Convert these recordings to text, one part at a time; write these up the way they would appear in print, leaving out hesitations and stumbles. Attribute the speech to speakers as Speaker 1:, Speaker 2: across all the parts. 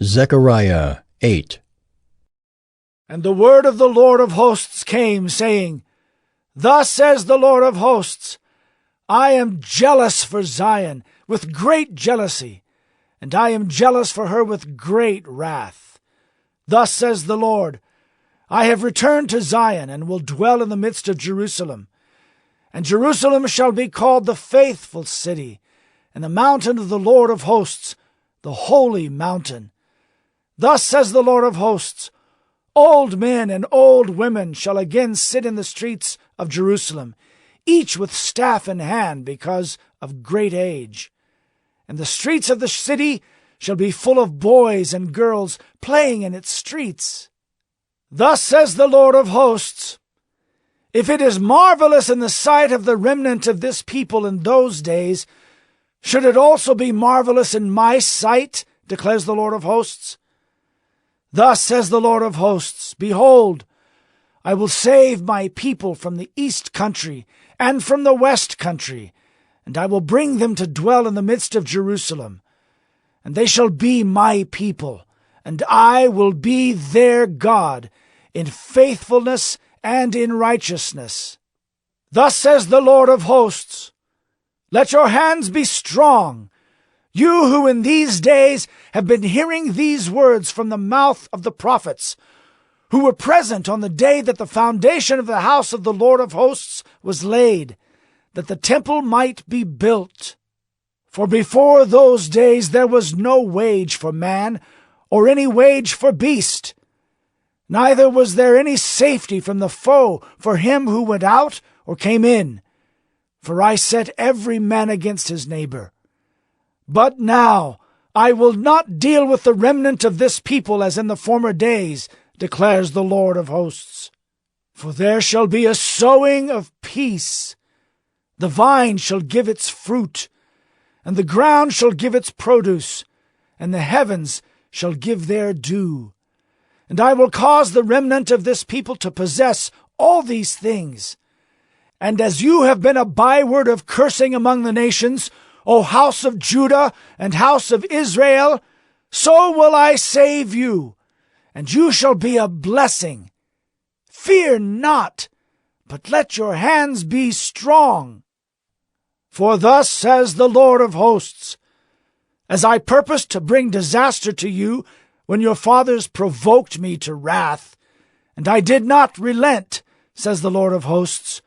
Speaker 1: Zechariah 8.
Speaker 2: And the word of the Lord of hosts came, saying, Thus says the Lord of hosts, I am jealous for Zion with great jealousy, and I am jealous for her with great wrath. Thus says the Lord, I have returned to Zion, and will dwell in the midst of Jerusalem. And Jerusalem shall be called the faithful city, and the mountain of the Lord of hosts, the holy mountain. Thus says the Lord of hosts, Old men and old women shall again sit in the streets of Jerusalem, each with staff in hand because of great age. And the streets of the city shall be full of boys and girls playing in its streets. Thus says the Lord of hosts, If it is marvelous in the sight of the remnant of this people in those days, should it also be marvelous in my sight, declares the Lord of hosts? Thus says the Lord of hosts, Behold, I will save my people from the east country and from the west country, and I will bring them to dwell in the midst of Jerusalem. And they shall be my people, and I will be their God, in faithfulness and in righteousness. Thus says the Lord of hosts, Let your hands be strong, you who in these days have been hearing these words from the mouth of the prophets, who were present on the day that the foundation of the house of the Lord of hosts was laid, that the temple might be built. For before those days there was no wage for man, or any wage for beast. Neither was there any safety from the foe for him who went out or came in. For I set every man against his neighbor. But now I will not deal with the remnant of this people as in the former days, declares the Lord of hosts. For there shall be a sowing of peace. The vine shall give its fruit, and the ground shall give its produce, and the heavens shall give their dew. And I will cause the remnant of this people to possess all these things. And as you have been a byword of cursing among the nations, O house of Judah and house of Israel, so will I save you, and you shall be a blessing. Fear not, but let your hands be strong. For thus says the Lord of hosts, As I purposed to bring disaster to you when your fathers provoked me to wrath, and I did not relent, says the Lord of hosts,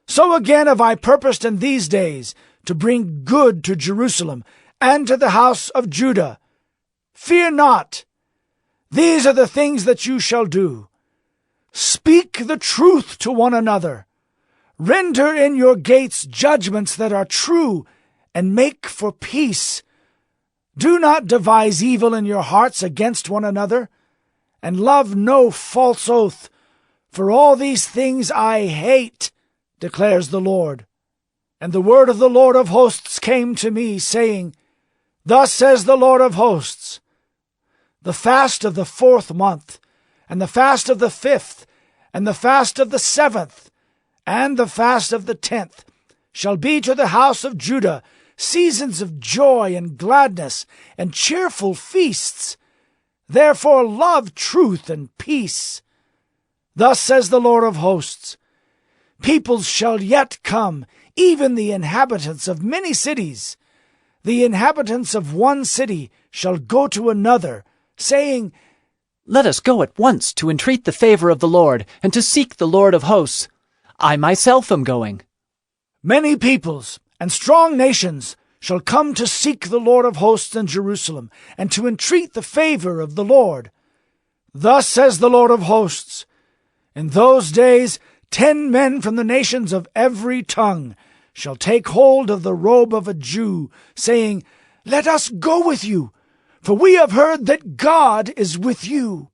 Speaker 2: so again have I purposed in these days to bring good to Jerusalem and to the house of Judah. Fear not. These are the things that you shall do. Speak the truth to one another. Render in your gates judgments that are true, and make for peace. Do not devise evil in your hearts against one another, and love no false oath, for all these things I hate, declares the Lord. And the word of the Lord of hosts came to me, saying, Thus says the Lord of hosts, The fast of the 4th month, and the fast of the 5th, and the fast of the 7th, and the fast of the 10th shall be to the house of Judah seasons of joy and gladness and cheerful feasts. Therefore love truth and peace. Thus says the Lord of hosts, Peoples shall yet come, even the inhabitants of many cities. The inhabitants of one city shall go to another, saying,
Speaker 3: Let us go at once to entreat the favor of the Lord, and to seek the Lord of hosts. I myself am going.
Speaker 2: Many peoples and strong nations shall come to seek the Lord of hosts in Jerusalem, and to entreat the favor of the Lord. Thus says the Lord of hosts, In those days 10 men from the nations of every tongue shall take hold of the robe of a Jew, saying, Let us go with you, for we have heard that God is with you.